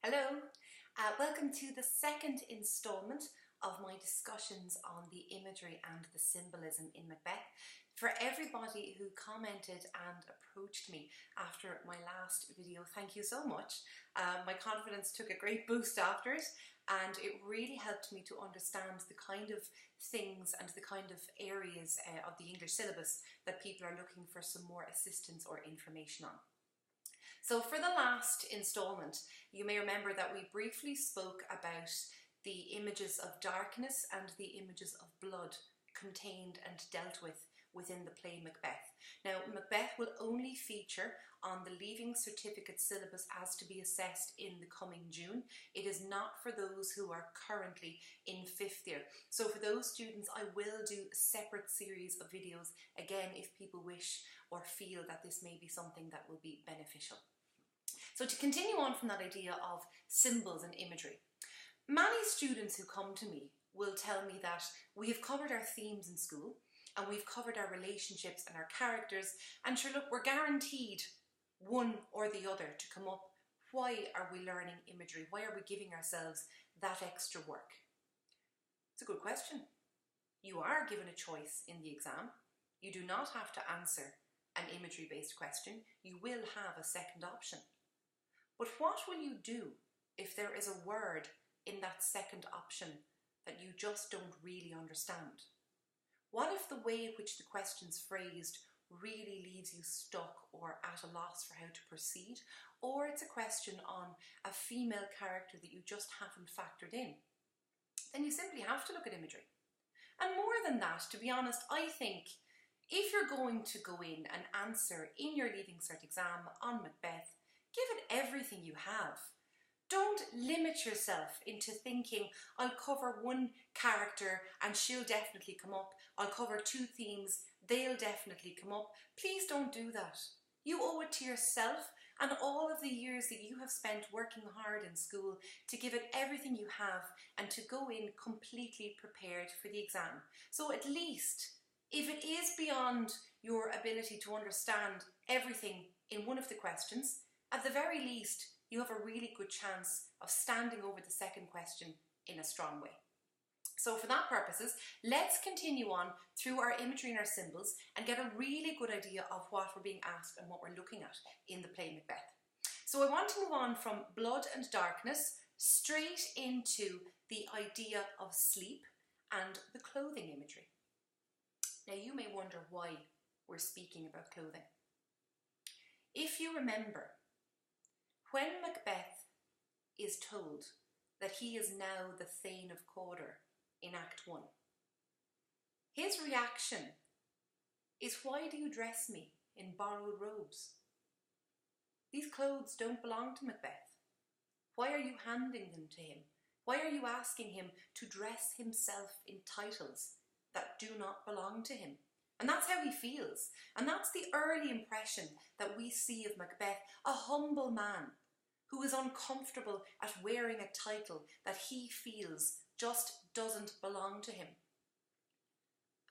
Hello, welcome to the second instalment of my discussions on the imagery and the symbolism in Macbeth. For everybody who commented and approached me after my last video, thank you so much. My confidence took a great boost after it, and it really helped me to understand the kind of things and the kind of areas of the English syllabus that people are looking for some more assistance or information on. So for the last instalment, you may remember that we briefly spoke about the images of darkness and the images of blood contained and dealt with within the play Macbeth. Now, Macbeth will only feature on the Leaving Certificate syllabus as to be assessed in the coming June. It is not for those who are currently in 5th year. So for those students, I will do a separate series of videos, again, if people wish or feel that this may be something that will be beneficial. So to continue on from that idea of symbols and imagery, many students who come to me will tell me that we have covered our themes in school and we've covered our relationships and our characters, and sure, look, we're guaranteed one or the other to come up. Why are we learning imagery? Why are we giving ourselves that extra work? It's a good question. You are given a choice in the exam. You do not have to answer an imagery-based question. You will have a second option. But what will you do if there is a word in that second option that you just don't really understand? What if the way in which the question's phrased really leaves you stuck or at a loss for how to proceed? Or it's a question on a female character that you just haven't factored in? Then you simply have to look at imagery. And more than that, to be honest, I think if you're going to go in and answer in your Leaving Cert exam on Macbeth, give it everything you have. Don't limit yourself into thinking, I'll cover one character and she'll definitely come up. I'll cover 2 themes, they'll definitely come up. Please don't do that. You owe it to yourself and all of the years that you have spent working hard in school to give it everything you have and to go in completely prepared for the exam. So at least, if it is beyond your ability to understand everything in one of the questions, at the very least, you have a really good chance of standing over the second question in a strong way. So for that purposes, let's continue on through our imagery and our symbols and get a really good idea of what we're being asked and what we're looking at in the play Macbeth. So I want to move on from blood and darkness straight into the idea of sleep and the clothing imagery. Now you may wonder why we're speaking about clothing. If you remember, when Macbeth is told that he is now the Thane of Cawdor in Act 1, his reaction is, why do you dress me in borrowed robes? These clothes don't belong to Macbeth. Why are you handing them to him? Why are you asking him to dress himself in titles that do not belong to him? And that's how he feels. And that's the early impression that we see of Macbeth, a humble man who is uncomfortable at wearing a title that he feels just doesn't belong to him.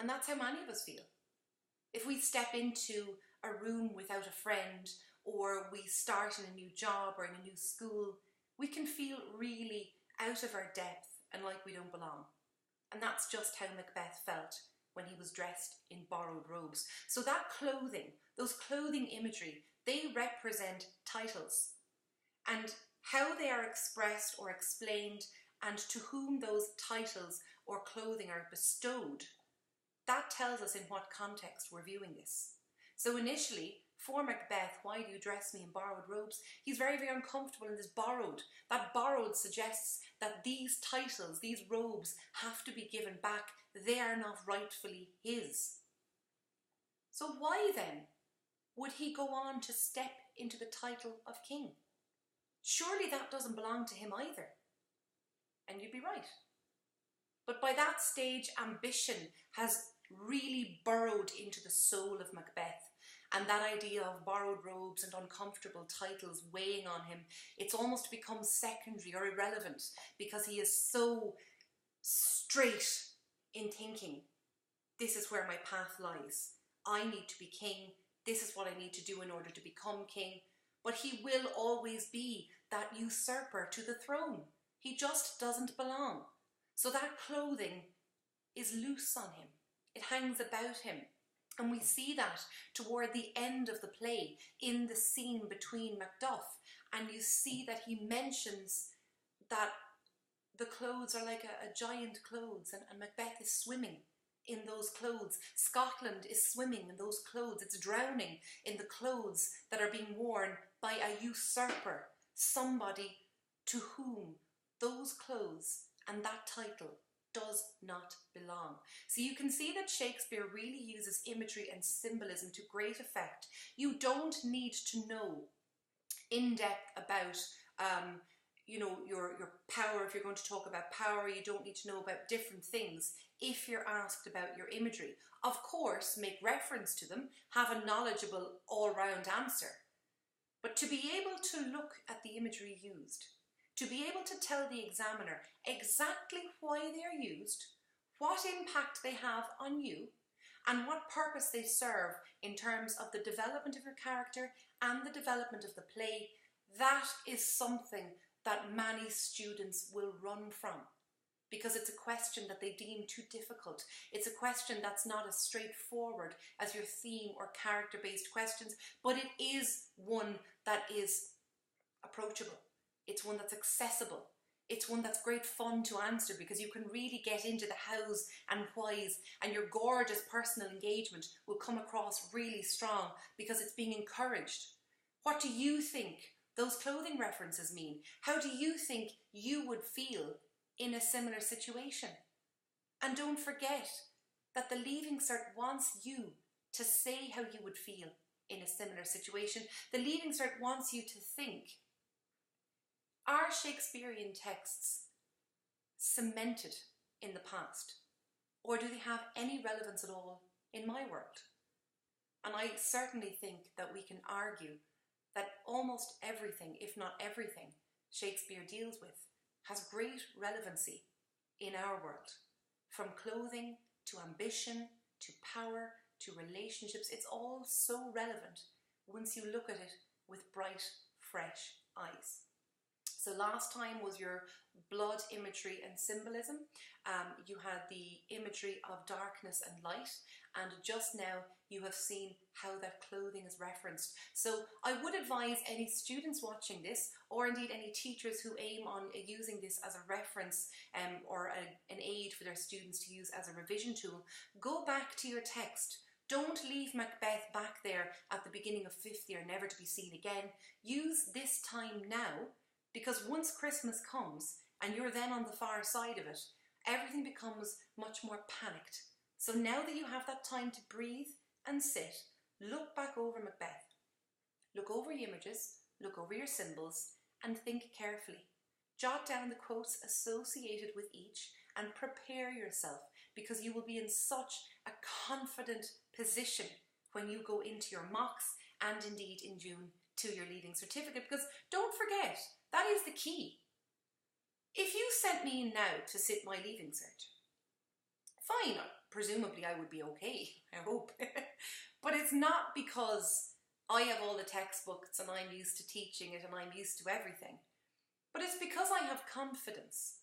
And that's how many of us feel. If we step into a room without a friend, or we start in a new job or in a new school, we can feel really out of our depth and like we don't belong. And that's just how Macbeth felt when he was dressed in borrowed robes. So that clothing, those clothing imagery, they represent titles. And how they are expressed or explained and to whom those titles or clothing are bestowed, that tells us in what context we're viewing this. So initially, for Macbeth, why do you dress me in borrowed robes? He's very, very uncomfortable in this borrowed. That borrowed suggests that these titles, these robes, have to be given back. They are not rightfully his. So why then would he go on to step into the title of king? Surely that doesn't belong to him either. And you'd be right. But by that stage, ambition has really burrowed into the soul of Macbeth. And that idea of borrowed robes and uncomfortable titles weighing on him, it's almost become secondary or irrelevant because he is so straight in thinking, this is where my path lies. I need to be king. This is what I need to do in order to become king. But he will always be that usurper to the throne. He just doesn't belong. So that clothing is loose on him. It hangs about him. And we see that toward the end of the play in the scene between Macduff. And you see that he mentions that the clothes are like a giant clothes, and Macbeth is swimming in those clothes. Scotland is swimming in those clothes. It's drowning in the clothes that are being worn by a usurper, somebody to whom those clothes and that title does not belong. So you can see that Shakespeare really uses imagery and symbolism to great effect. You don't need to know in depth about your power. If you're going to talk about power, you don't need to know about different things if you're asked about your imagery. Of course, make reference to them, have a knowledgeable all-round answer. But to be able to look at the imagery used, to be able to tell the examiner exactly why they're used, what impact they have on you, and what purpose they serve in terms of the development of your character and the development of the play, that is something that many students will run from, because it's a question that they deem too difficult. It's a question that's not as straightforward as your theme or character-based questions, but it is one that is approachable. It's one that's accessible. It's one that's great fun to answer, because you can really get into the hows and whys, and your gorgeous personal engagement will come across really strong because it's being encouraged. What do you think those clothing references mean? How do you think you would feel in a similar situation? And don't forget that the Leaving Cert wants you to say how you would feel in a similar situation. The Leaving Cert wants you to think, are Shakespearean texts cemented in the past, or do they have any relevance at all in my world? And I certainly think that we can argue that almost everything, if not everything, Shakespeare deals with has great relevancy in our world. From clothing to ambition to power to relationships, it's all so relevant once you look at it with bright, fresh eyes. So last time was your blood imagery and symbolism. You had the imagery of darkness and light, and just now you have seen how that clothing is referenced. So I would advise any students watching this, or indeed any teachers who aim on using this as a reference or an aid for their students to use as a revision tool, go back to your text. Don't leave Macbeth back there at the beginning of fifth year, never to be seen again. Use this time now, because once Christmas comes and you're then on the far side of it, everything becomes much more panicked. So now that you have that time to breathe and sit, look back over Macbeth. Look over your images, look over your symbols, and think carefully. Jot down the quotes associated with each and prepare yourself, because you will be in such a confident position when you go into your mocks and indeed in June to your Leaving Certificate. Because don't forget, that is the key. If you sent me in now to sit my Leaving Cert, fine, presumably I would be okay, I hope. But it's not because I have all the textbooks and I'm used to teaching it and I'm used to everything. But it's because I have confidence.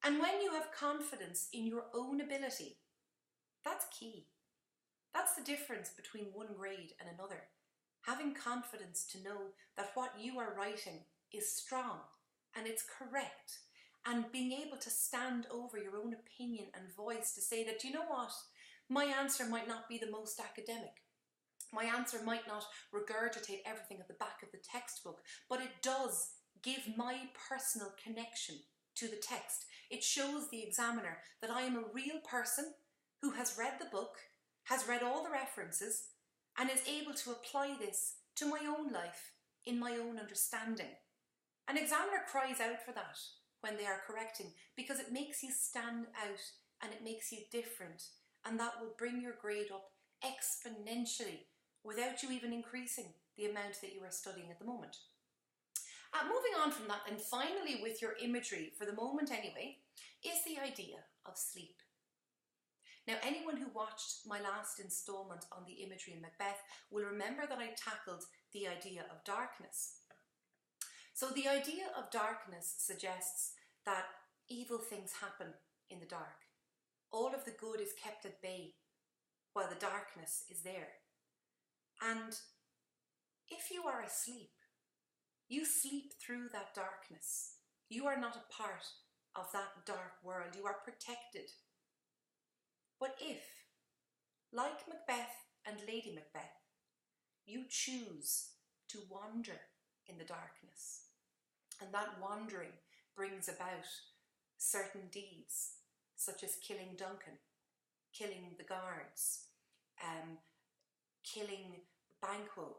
And when you have confidence in your own ability, that's key. That's the difference between one grade and another. Having confidence to know that what you are writing is strong and it's correct, and being able to stand over your own opinion and voice to say that, you know what, my answer might not be the most academic. My answer might not regurgitate everything at the back of the textbook, but it does give my personal connection to the text. It shows the examiner that I am a real person who has read the book, has read all the references, and is able to apply this to my own life in my own understanding. An examiner cries out for that when they are correcting, because it makes you stand out and it makes you different, and that will bring your grade up exponentially without you even increasing the amount that you are studying at the moment. Moving on from that, and finally with your imagery, for the moment anyway, is the idea of sleep. Now, anyone who watched my last instalment on the imagery in Macbeth will remember that I tackled the idea of darkness. So the idea of darkness suggests that evil things happen in the dark. All of the good is kept at bay while the darkness is there. And if you are asleep, you sleep through that darkness. You are not a part of that dark world. You are protected. But if, like Macbeth and Lady Macbeth, you choose to wander in the darkness, and that wandering brings about certain deeds, such as killing Duncan, killing the guards, killing Banquo,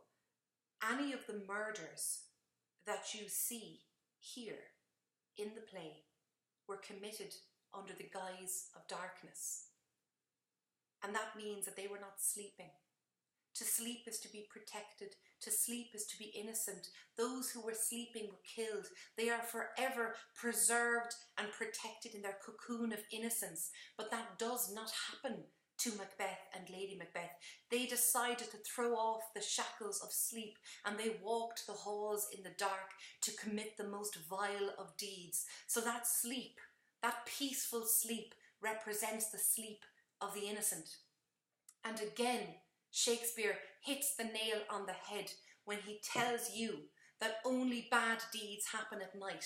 any of the murders that you see here in the play were committed under the guise of darkness. And that means that they were not sleeping. To sleep is to be protected. To sleep is to be innocent. Those who were sleeping were killed. They are forever preserved and protected in their cocoon of innocence. But that does not happen to Macbeth and Lady Macbeth. They decided to throw off the shackles of sleep, and they walked the halls in the dark to commit the most vile of deeds. So that sleep, that peaceful sleep, represents the sleep of the innocent. And again, Shakespeare hits the nail on the head when he tells you that only bad deeds happen at night.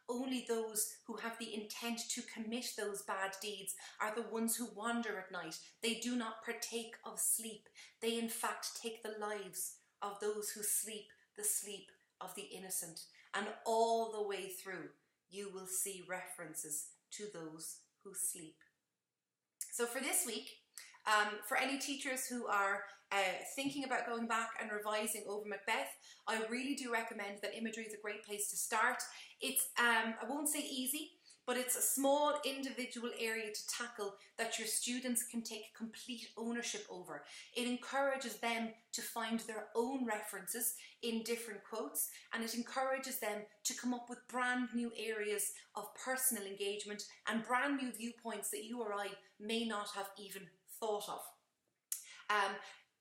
Only those who have the intent to commit those bad deeds are the ones who wander at night. They do not partake of sleep. They in fact take the lives of those who sleep the sleep of the innocent. And all the way through, you will see references to those who sleep. So for this week, for any teachers who are thinking about going back and revising over Macbeth, I really do recommend that Imagery is a great place to start. It's, I won't say easy, but it's a small individual area to tackle that your students can take complete ownership over. It encourages them to find their own references in different quotes, and it encourages them to come up with brand new areas of personal engagement and brand new viewpoints that you or I may not have even thought of.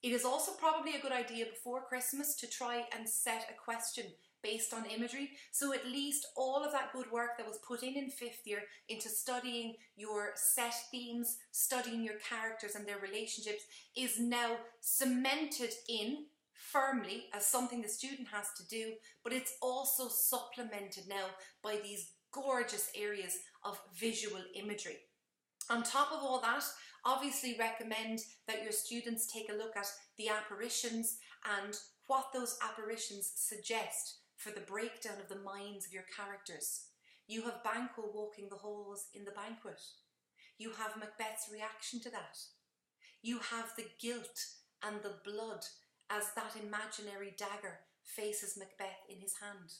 It is also probably a good idea before Christmas to try and set a question based on imagery, so at least all of that good work that was put in 5th year into studying your set themes, studying your characters and their relationships is now cemented in firmly as something the student has to do, but it's also supplemented now by these gorgeous areas of visual imagery. On top of all that, obviously recommend that your students take a look at the apparitions and what those apparitions suggest for the breakdown of the minds of your characters. You have Banquo walking the halls in the banquet. You have Macbeth's reaction to that. You have the guilt and the blood as that imaginary dagger faces Macbeth in his hand.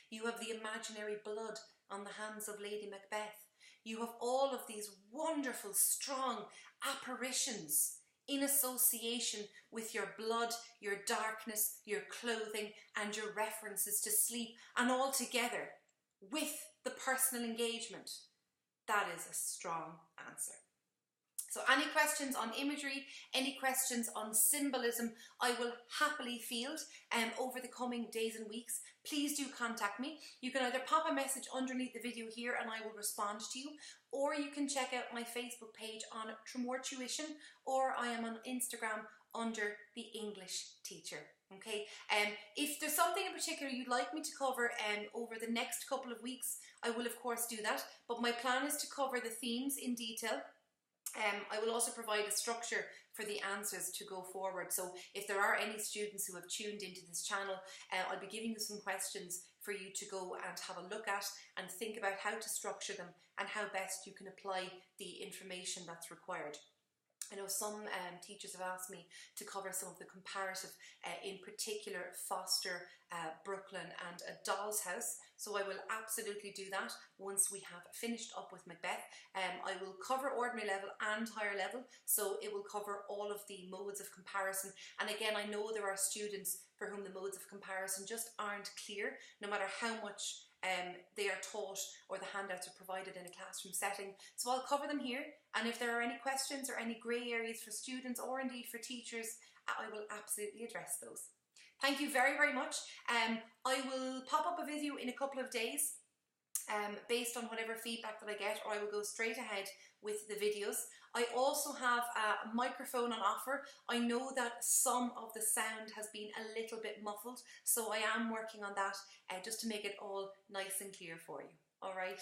You have the imaginary blood on the hands of Lady Macbeth. You have all of these wonderful, strong apparitions in association with your blood, your darkness, your clothing, and your references to sleep, and all together with the personal engagement. That is a strong answer. So any questions on imagery, any questions on symbolism, I will happily field over the coming days and weeks. Please do contact me. You can either pop a message underneath the video here and I will respond to you, or you can check out my Facebook page on Tramore Tuition, or I am on Instagram under The English Teacher. Okay, if there's something in particular you'd like me to cover over the next couple of weeks, I will of course do that, but my plan is to cover the themes in detail. I will also provide a structure for the answers to go forward. So if there are any students who have tuned into this channel, I'll be giving you some questions for you to go and have a look at and think about how to structure them and how best you can apply the information that's required. I know some teachers have asked me to cover some of the comparative, in particular Foster, Brooklyn and A Doll's House. So I will absolutely do that once we have finished up with Macbeth. I will cover ordinary level and higher level, so it will cover all of the modes of comparison. And again, I know there are students for whom the modes of comparison just aren't clear, no matter how much they are taught or the handouts are provided in a classroom setting. So I'll cover them here, and if there are any questions or any grey areas for students or indeed for teachers, I will absolutely address those. Thank you very, very much. I will pop up a video in a couple of days based on whatever feedback that I get, or I will go straight ahead with the videos. I also have a microphone on offer. I know that some of the sound has been a little bit muffled, so I am working on that just to make it all nice and clear for you. All right.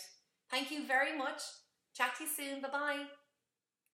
Thank you very much. Chat to you soon. Bye-bye.